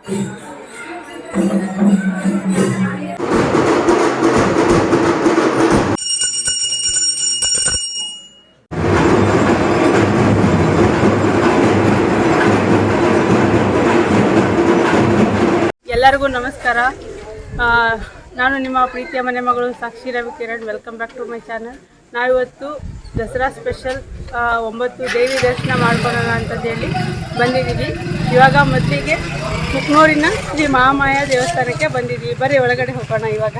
ಎಲ್ಲರಿಗೂ ನಮಸ್ಕಾರ. ನಾನು ನಿಮ್ಮ ಪ್ರೀತಿಯ ಮನೆ ಮಗಳು Sakshi Ravikiran. Welcome back to my channel. ನಾವಿವತ್ತು ದಸರಾ ಸ್ಪೆಷಲ್ 9 ದೇವಿ ದರ್ಶನ ಮಾಡ್ಕೊಳ್ಳೋಣ ಅಂತಂದೇಳಿ ಬಂದಿದ್ದೀವಿ. ಇವಾಗ ಮೊದಲಿಗೆ ಮುಕ್ನೂರಿನ ಶ್ರೀ ಮಹಾಮಾಯ ದೇವಸ್ಥಾನಕ್ಕೆ ಬಂದಿದ್ದೀವಿ. ಬರೀ ಒಳಗಡೆ ಹೋಗೋಣ ಇವಾಗ.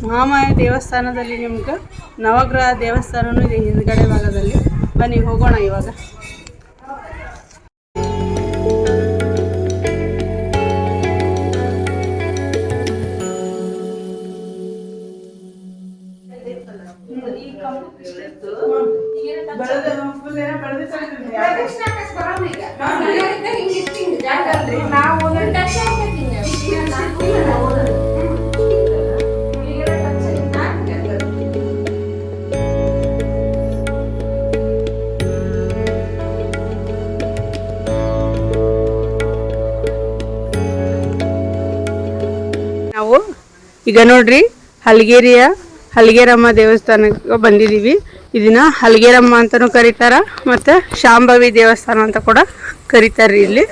ಮಹಾಮಾಯ ದೇವಸ್ಥಾನದಲ್ಲಿ ನಿಮ್ಗೆ ನವಗ್ರಹ ದೇವಸ್ಥಾನನೂ ಇದೆ ಹಿಂದ್ಗಡೆ ಭಾಗದಲ್ಲಿ. ಬನ್ನಿ ಹೋಗೋಣ ಇವಾಗ. ನಾವು ಈಗ ನೋಡ್ರಿ ಹಲಗೇರಮ್ಮ ದೇವಸ್ಥಾನಕ್ಕೆ ಬಂದಿದ್ದೀವಿ. ಇದನ್ನ ಹಲಗೇರಮ್ಮ ಅಂತಲೂ ಕರೀತಾರ, ಮತ್ತು ಶಾಂಭವಿ ದೇವಸ್ಥಾನ ಅಂತ ಕೂಡ ಕರೀತಾರ್ರಿ. ಇಲ್ಲಿ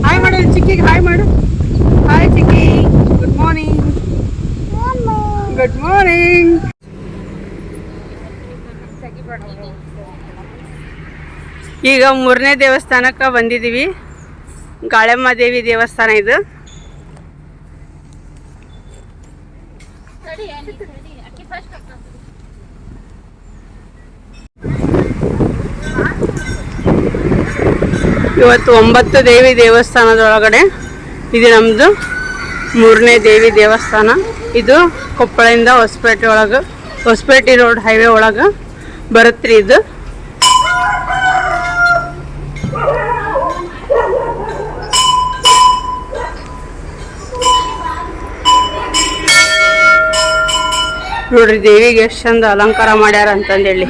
ಹಾಯ್ ಮಾಡು ಚಿಕ್ಕಿಗೆ, ಹಾಯ್ ಮಾಡು. ಹಾಯ್ ಚಿಕ್ಕಿ, ಗುಡ್ ಮಾರ್ನಿಂಗ್. Good morning. ಈಗ 3ನೇ ದೇವಸ್ಥಾನಕ್ಕೆ ಬಂದಿದ್ದೀವಿ. ಗಾಳೆಮ್ಮ ದೇವಿ ದೇವಸ್ಥಾನ ಇದು. ಇವತ್ತು 9 ದೇವಿ ದೇವಸ್ಥಾನದೊಳಗಡೆ ಇದು ನಮ್ಮದು 3ನೇ ದೇವಿ ದೇವಸ್ಥಾನ. ಇದು ಕೊಪ್ಪಳದಿಂದ ಹೊಸಪೇಟೆ ರೋಡ್ ಹೈವೇ ಒಳಗೆ ಬರುತ್ತ್ರಿ. ಇದು ನೋಡ್ರಿ ದೇವಿಗೆ ಎಷ್ಟು ಚಂದ ಅಲಂಕಾರ ಮಾಡ್ಯಾರ ಅಂತಂದೇಳಿ.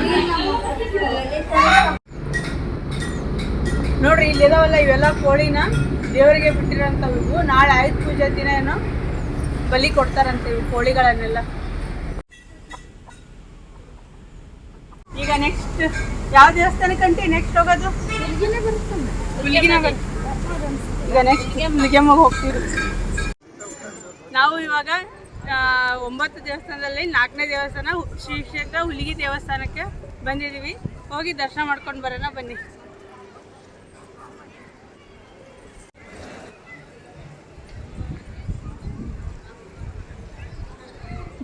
ನೋಡ್ರಿ ಇಲ್ಲಿದಾವಲ್ಲ ಇವೆಲ್ಲ ಕೋಳಿನ ದೇವರಿಗೆ ಬಿಟ್ಟಿರೋಂಥವು. ನಾಳೆ ಆಯುಧ ಪೂಜೆ ದಿನ ಏನೋ ಬಲಿ ಕೊಡ್ತಾರಂತೇವಿ ಕೋಳಿಗಳನ್ನೆಲ್ಲ. ಈಗ ನೆಕ್ಸ್ಟ್ ಯಾವ ದೇವಸ್ಥಾನಕ್ಕಂತ ನೆಕ್ಸ್ಟ್ ಹೋಗೋದು? ಈಗ ನೆಕ್ಸ್ಟ್ ಹುಲಿಗೆಮ್ಮಗೆ ಹೋಗ್ತೀವಿ ನಾವು. ಇವಾಗ 9 ದೇವಸ್ಥಾನದಲ್ಲಿ 4ನೇ ದೇವಸ್ಥಾನ ಶ್ರೀ ಕ್ಷೇತ್ರ ಹುಲಿಗಿ ದೇವಸ್ಥಾನಕ್ಕೆ ಬಂದಿದ್ದೀವಿ. ಹೋಗಿ ದರ್ಶನ ಮಾಡ್ಕೊಂಡು ಬರೋಣ ಬನ್ನಿ.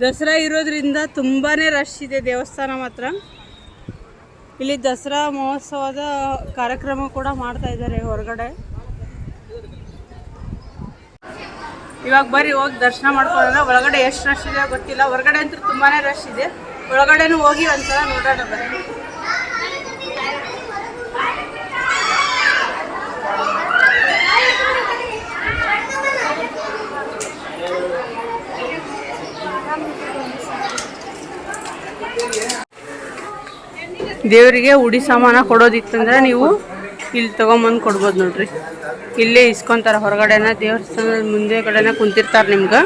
ದಸರಾ ಇರೋದ್ರಿಂದ ತುಂಬಾ ರಶ್ ಇದೆ ದೇವಸ್ಥಾನ ಮಾತ್ರ. ಇಲ್ಲಿ ದಸರಾ ಮಹೋತ್ಸವದ ಕಾರ್ಯಕ್ರಮ ಕೂಡ ಮಾಡ್ತಾ ಇದ್ದಾರೆ ಹೊರಗಡೆ. ಇವಾಗ ಬರ್ರಿ ಹೋಗಿ ದರ್ಶನ ಮಾಡ್ಕೊಳ್ಳೋಣ. ಒಳಗಡೆ ಎಷ್ಟು ರಶ್ ಇದೆ ಗೊತ್ತಿಲ್ಲ. ಹೊರಗಡೆ ಅಂತೂ ತುಂಬಾ ರಶ್ ಇದೆ. ಒಳಗಡೆನೂ ಹೋಗಿ ಒಂದ್ಸಲ ನೋಡೋಣ ಬರ್ರಿ. ದೇವರಿಗೆ ಉಡಿ ಸಾಮಾನ ಕೊಡೋದಿತ್ತಂದ್ರೆ ನೀವು ಇಲ್ಲಿ ತೊಗೊಂಬಂದು ಕೊಡ್ಬೋದು ನೋಡ್ರಿ. ಇಲ್ಲೇ ಇಸ್ಕೊಂತಾರೆ ಹೊರಗಡೆನ, ದೇವಸ್ಥಾನದ ಮುಂದೆ ಕಡೆನ ಕುಂತಿರ್ತಾರೆ ನಿಮ್ಗೆ.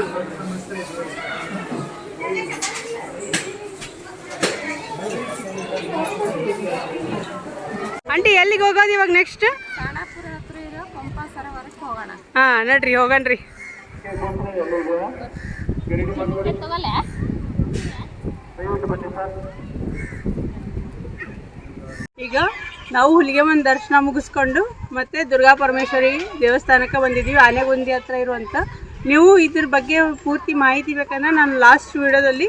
ಆಂಟಿ ಎಲ್ಲಿಗೆ ಹೋಗೋದು ಇವಾಗ ನೆಕ್ಸ್ಟ್? ಹಾಂ ನಡ್ರಿ ಹೋಗಣ್ರಿ. ಈಗ ನಾವು ಹುಲಿಗೆಮ್ಮನ ದರ್ಶನ ಮುಗಿಸ್ಕೊಂಡು ಮತ್ತೆ ದುರ್ಗಾ ಪರಮೇಶ್ವರಿ ದೇವಸ್ಥಾನಕ್ಕೆ ಬಂದಿದ್ದೀವಿ, ಆನೆಗುಂದಿ ಹತ್ರ ಇರುವಂಥ. ನೀವು ಇದ್ರ ಬಗ್ಗೆ ಪೂರ್ತಿ ಮಾಹಿತಿ ಬೇಕಂದ್ರೆ ನಾನು ಲಾಸ್ಟ್ ವಿಡಿಯೋದಲ್ಲಿ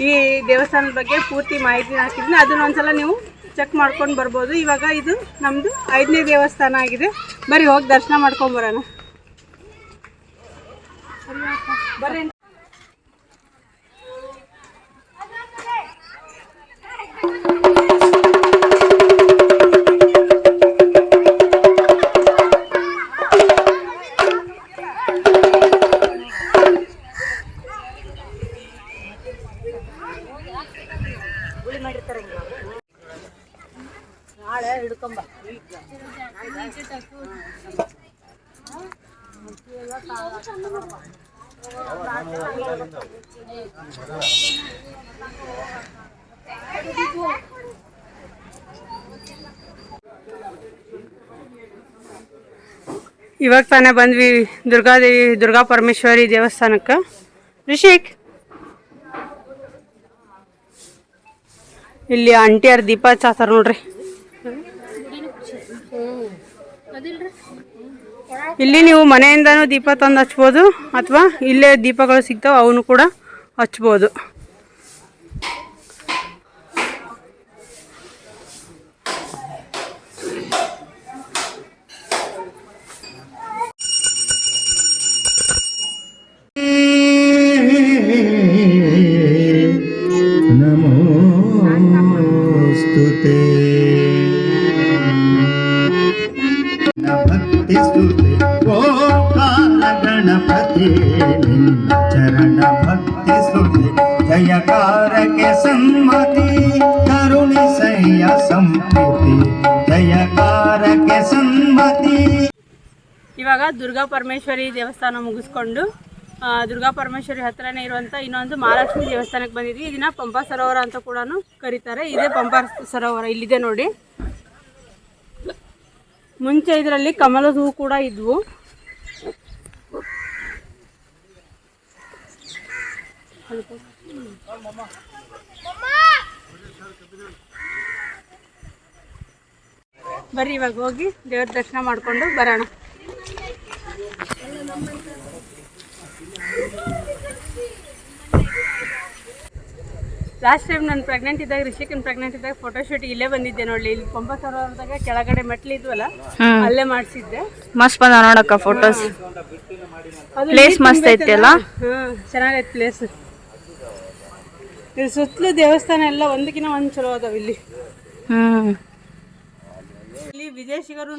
ಈ ದೇವಸ್ಥಾನದ ಬಗ್ಗೆ ಪೂರ್ತಿ ಮಾಹಿತಿ ಹಾಕಿದ್ದೀನಿ, ಅದನ್ನ ಒಂದ್ಸಲ ನೀವು ಚೆಕ್ ಮಾಡ್ಕೊಂಡು ಬರ್ಬೋದು. ಇವಾಗ ಇದು ನಮ್ಮದು 5ನೇ ದೇವಸ್ಥಾನ ಆಗಿದೆ. ಬರೀ ಹೋಗಿ ದರ್ಶನ ಮಾಡ್ಕೊಂಬರೋಣ ಬರ್ರಿ. ನಾಳೆ ಹಿಡ್ಕೊಂಬ ಇವಾಗ ತಾನೇ ಬಂದ್ವಿ ದುರ್ಗಾ ಪರಮೇಶ್ವರಿ ದೇವಸ್ಥಾನಕ್ಕೆ. ರಿಷಿಕ್ ಇಲ್ಲಿ ಆಂಟಿಯರ್ ದೀಪ ಹಚ್ಚಾತಾರ ನೋಡ್ರಿ. ಇಲ್ಲಿ ನೀವು ಮನೆಯಿಂದನೂ ದೀಪ ತಂದು ಹಚ್ಬೋದು, ಅಥವಾ ಇಲ್ಲೇ ದೀಪಗಳು ಸಿಗ್ತಾವೆ ಅವನು ಕೂಡ ಹಚ್ಬೋದು. गणपति चरण भक्ति स्तुति जयकार के सम्मति करुणि सह्य संप्रीति जयकार के सम्मति. ಇವಾಗ ದುರ್ಗಾ ಪರಮೇಶ್ವರಿ ದೇವಸ್ಥಾನ ಮುಗಿಸ್ಕೊಂಡು ದುರ್ಗಾ ಪರಮೇಶ್ವರಿ ಹತ್ರನೇ ಇರುವಂಥ ಇನ್ನೊಂದು ಮಹಾಲಕ್ಷ್ಮಿ ದೇವಸ್ಥಾನಕ್ಕೆ ಬಂದಿದ್ವಿ. ಇದನ್ನ ಪಂಪಾ ಸರೋವರ ಅಂತ ಕೂಡ ಕರೀತಾರೆ. ಇದೇ ಪಂಪಾ ಸರೋವರ ಇಲ್ಲಿದೆ ನೋಡಿ. ಮುಂಚೆ ಇದರಲ್ಲಿ ಕಮಲದ ಹೂ ಕೂಡ ಇದ್ವು. ಬರ್ರಿ ಇವಾಗ ಹೋಗಿ ದೇವ್ರ ದರ್ಶನ ಮಾಡಿಕೊಂಡು ಬರೋಣ. ಲಾಸ್ಟ್ ಟೈಮ್ ನಾನು ಪ್ರೆಗ್ನೆಂಟ್ ಇದ್ದಾಗ, ರಿಷಿಕನ್ ಪ್ರೆಗ್ನೆಂಟ್ ಇದ್ದಾಗ ಫೋಟೋಶೂಟ್ ಇಲ್ಲೇ ಬಂದಿದ್ದೆ ನೋಡಿ. ಇಲ್ಲಿ ಪಂಪಾ ಸರೋವರದಾಗ ಕೆಳಗಡೆ ಮೆಟ್ಲು ಇದ್ವಲ್ಲ, ಅಲ್ಲೇ ಮಾಡಿಸಿದ್ದೆ. ಮಸ್ತ್ ಬಂದ ನೋಡಕ್ಕ ಫೋಟೋಸ್. ಪ್ಲೇಸ್ ಮಸ್ತ್ ಐತಿ ಅಲ್ಲ? ಚೆನ್ನಾಗೈತೆ ಪ್ಲೇಸ್. ಇಲ್ಲಿ ಸುತ್ತಲೂ ದೇವಸ್ಥಾನ ಎಲ್ಲ ಒಂದಕ್ಕಿಂತ ಒಂದು ಚಲೋ ಅದಾವ ಇಲ್ಲಿ. ಇಲ್ಲಿ ವಿದೇಶಿಗರು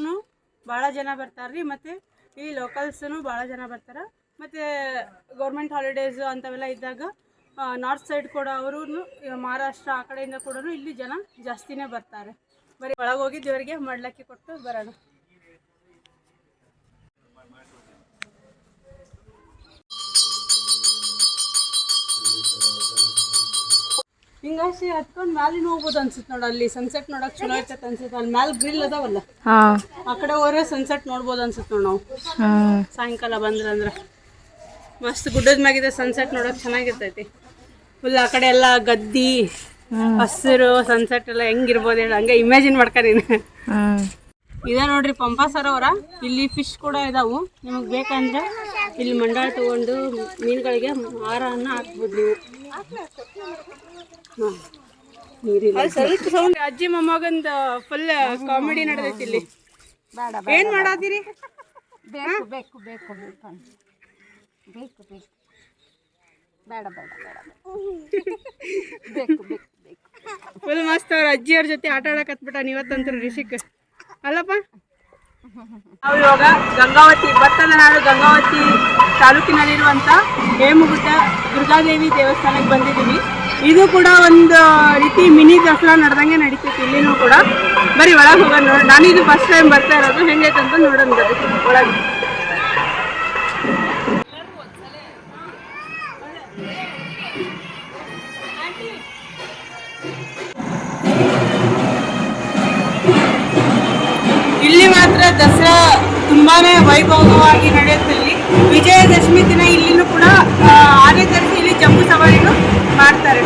ಭಾಳ ಜನ ಬರ್ತಾರ್ರಿ, ಮತ್ತೆ ಇಲ್ಲಿ ಲೋಕಲ್ಸ್ನು ಭಾಳ ಜನ ಬರ್ತಾರ. ಮತ್ತೆ ಗೌರ್ಮೆಂಟ್ ಹಾಲಿಡೇಸು ಅಂಥವೆಲ್ಲ ಇದ್ದಾಗ ನಾರ್ತ್ ಸೈಡ್ ಕೂಡ ಅವರು, ಮಹಾರಾಷ್ಟ್ರ ಆ ಕಡೆಯಿಂದ ಕೂಡ ಇಲ್ಲಿ ಜನ ಜಾಸ್ತಿನೇ ಬರ್ತಾರೆ. ಬರೀ ಒಳಗೆ ಹೋಗಿ ದೇವರಿಗೆ ಮಡ್ಲಕ್ಕಿ ಕೊಟ್ಟು ಬರೋಣ. ಹಿಂಗಾಸಿ ಹತ್ಕೊಂಡು ಮ್ಯಾಲಿನ ಹೋಗ್ಬೋದು ಅನ್ಸುತ್ತೆ ನೋಡಿ. ಅಲ್ಲಿ ಸನ್ಸೆಟ್ ನೋಡಕ್ ಚಲೋ ಇರ್ತೈತೆ ಅನ್ಸುತ್ತೆ. ಅಲ್ಲಿ ಮ್ಯಾಲ ಗ್ರಿಲ್ ಅದಾವಲ್ಲ, ಆ ಕಡೆ ಹೋದ್ರೆ ಸನ್ಸೆಟ್ ನೋಡ್ಬೋದು ಅನ್ಸುತ್ತೆ ನೋಡಿ. ನಾವು ಸಾಯಂಕಾಲ ಬಂದ್ರಂದ್ರೆ ಮಸ್ತ್ ಗುಡ್ಡದ ಮ್ಯಾಗಿದೆ ಸನ್ಸೆಟ್ ನೋಡಕ್ ಚೆನ್ನಾಗಿರ್ತೈತಿ. ಫುಲ್ ಆ ಕಡೆ ಎಲ್ಲ ಗದ್ದಿ, ಹಸಿರು, ಸನ್ಸೆಟ್ ಎಲ್ಲ ಹೆಂಗಿರ್ಬೋದು ಹೇಳಿ ಹಂಗೆ ಇಮ್ಯಾಜಿನ್ ಮಾಡ್ಕೊಂಡೀನಿ. ಇದೆ ನೋಡ್ರಿ ಪಂಪಾ ಸರೋವರ. ಇಲ್ಲಿ ಫಿಶ್ ಕೂಡ ಇದಾವು. ನಿಮಗೆ ಬೇಕಂದ್ರೆ ಇಲ್ಲಿ ಮಂಡಾಳ ತಗೊಂಡು ಮೀನುಗಳಿಗೆ ಆಹಾರವನ್ನು ಹಾಕ್ಬೋದು ನೀವು. ಸ್ವಲ್ಪ ಸೌಂಡ್ ಅಜ್ಜಿ ಮೊಮ್ಮಗಂದ ಫುಲ್ ಕಾಮಿಡಿ ನಡೆದೈತಿ ಇಲ್ಲಿ. ಏನ್ ಮಾಡಾತೀರಿ? ಬೇಕು ಬೇಕು ಬೇಕು ಬೇಕು ಬೇಕು ಬೇಕು ಬೇಡ ಬೇಡ ಬೇಡ ಬೇಕು ಬೇಕು ಬೇಕು ಫುಲ್ ಮಸ್ತ್. ಅವ್ರ ಅಜ್ಜಿಯವ್ರ ಜೊತೆ ಆಟ ಆಡಕತ್ಬಿಟ್ಟ ನೀವತ್ತಂತ್ರ ರಿಷಿಕ್ ಅಲ್ಲಪ್ಪ. ನಾವು ಇವಾಗ ಗಂಗಾವತಿ, ಭತ್ತದ ನಾಡು ಗಂಗಾವತಿ ತಾಲೂಕಿನಲ್ಲಿರುವಂಥ ಹೇಮಗುಡ್ಡ ದುರ್ಗಾದೇವಿ ದೇವಸ್ಥಾನಕ್ಕೆ ಬಂದಿದ್ದೀವಿ. ಇದು ಕೂಡ ಒಂದು ರೀತಿ ಮಿನಿ ದಸರಾ ನಡೆದಂಗೆ ನಡೀತೈತಿ ಇಲ್ಲಿನೂ ಕೂಡ. ಬರೀ ಒಳಗೆ ಹೋಗೋಣ ನೋಡಿ. ನಾನು ಇದು ಫಸ್ಟ್ ಟೈಮ್ ಬರ್ತಾ ಇರೋದು, ಹೆಂಗೈತೆ ಅಂತ ನೋಡೋಣ ಬರ್ರಿ ಒಳಗೆ. ಇಲ್ಲಿ ಮಾತ್ರ ದಸರಾ ತುಂಬಾನೇ ವೈಭವವಾಗಿ ನಡೆಯುತ್ತೆ. ಇಲ್ಲಿ ವಿಜಯದಶಮಿ ದಿನ ಇಲ್ಲಿನೂ ಕೂಡ ಆನೆ ತರಿಸಿ ಇಲ್ಲಿ ಜಂಬೂ ಸವಾರಿನೂ ಮಾಡ್ತಾರೆ.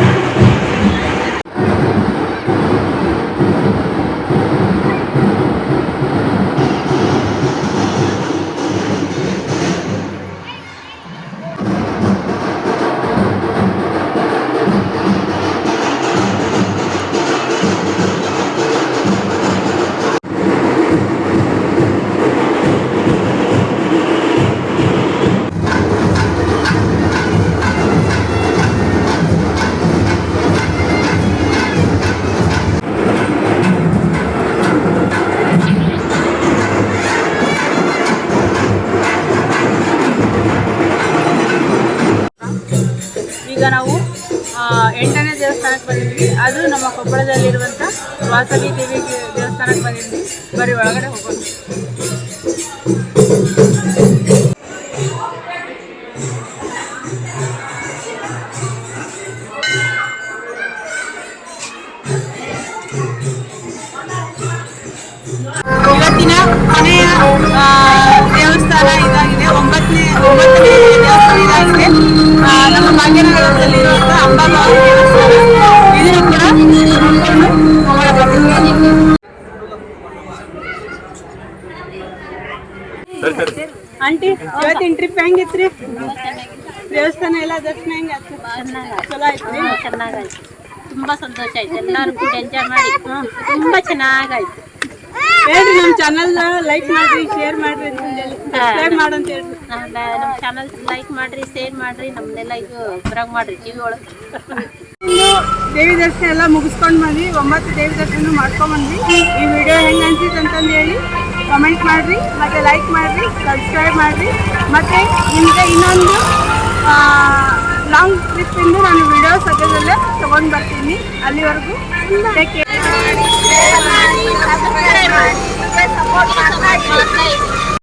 ಈಗ ನಾವು 8ನೇ ದೇವಸ್ಥಾನಕ್ಕೆ ಬಂದಿದ್ವಿ. ಅದು ನಮ್ಮ ಕೊಪ್ಪಳದಲ್ಲಿರುವಂಥ ವಾಸವಿ ದೇವಿ ದೇವಸ್ಥಾನಕ್ಕೆ ಬಂದಿದ್ವಿ. ಬರೀ ಒಳಗಡೆ ಹೋಗೋಣ. ಇವತ್ತಿನ ಕೊನೆಯ ದೇವಸ್ಥಾನ ಇದಾಗಿದೆ. ಒಂಬತ್ತನೇ ದೇವಸ್ಥಾನ ಇದಾಗಿದೆ. ನಮ್ಮ ಭಾಗ್ಯನಗರದಲ್ಲಿರುವಂಥ ಅಂಬಾಭವಾನಿ ದೇವಸ್ಥಾನ. ಇದನ್ನು ಕೂಡ ಆಂಟಿ, ಇವತ್ತಿನ ಟ್ರಿಪ್ ಹೆಂಗಿತ್ರಿ? ದೇವಸ್ಥಾನ ಎಲ್ಲ ದರ್ಶನ ಹೆಂಗಾಯ್ತು? ಚಲೋ ಐತ್ರಿ? ಚೆನ್ನಾಗಾಯ್ತು, ತುಂಬಾ ಸಂತೋಷ ಆಯ್ತು. ಎಲ್ಲರೂ ಕೂಡ ಎಂಜಾಯ್ ಮಾಡಿ ತುಂಬಾ ಚೆನ್ನಾಗಾಯ್ತು. ಹೇಳ್ರಿ, ನಮ್ಮ ಚಾನಲ್ ಲೈಕ್ ಮಾಡ್ರಿ, ಶೇರ್ ಮಾಡ್ರಿ, ಸಬ್ಸ್ಕ್ರೈಬ್ ಮಾಡಂತ ಹೇಳ್ರಿ. ನಮ್ಮ ಚಾನಲ್ ಲೈಕ್ ಮಾಡ್ರಿ, ಶೇರ್ ಮಾಡ್ರಿ, ನಮ್ಮನ್ನೆಲ್ಲ ಇದು ಬರಾಗ್ ಮಾಡ್ರಿ ಟಿವಿ ಒಳಗೆ. ದೇವಿ ದರ್ಶನ ಎಲ್ಲ ಮುಗಿಸ್ಕೊಂಡು ಬಂದ್ವಿ. 9 ದೇವಿ ದರ್ಶನ ಮಾಡ್ಕೊಂಡ್ ಬಂದ್ವಿ. ಈ ವಿಡಿಯೋ ಹೆಂಗೆ ಅನ್ಸಿತ್ತು ಅಂತಂದು ಹೇಳಿ ಕಮೆಂಟ್ ಮಾಡಿರಿ, ಮತ್ತು ಲೈಕ್ ಮಾಡಿರಿ, ಸಬ್ಸ್ಕ್ರೈಬ್ ಮಾಡಿರಿ. ಮತ್ತು ನಿಮಗೆ ಇನ್ನೊಂದು ಲಾಂಗ್ ಟ್ರಿಪ್ಪಿಂದು ನಾನು ವಿಡಿಯೋ ಸದ್ಯದಲ್ಲೇ ತೊಗೊಂಡು ಬರ್ತೀನಿ. ಅಲ್ಲಿವರೆಗೂ ಟೇಕ್ ಕೇರ್.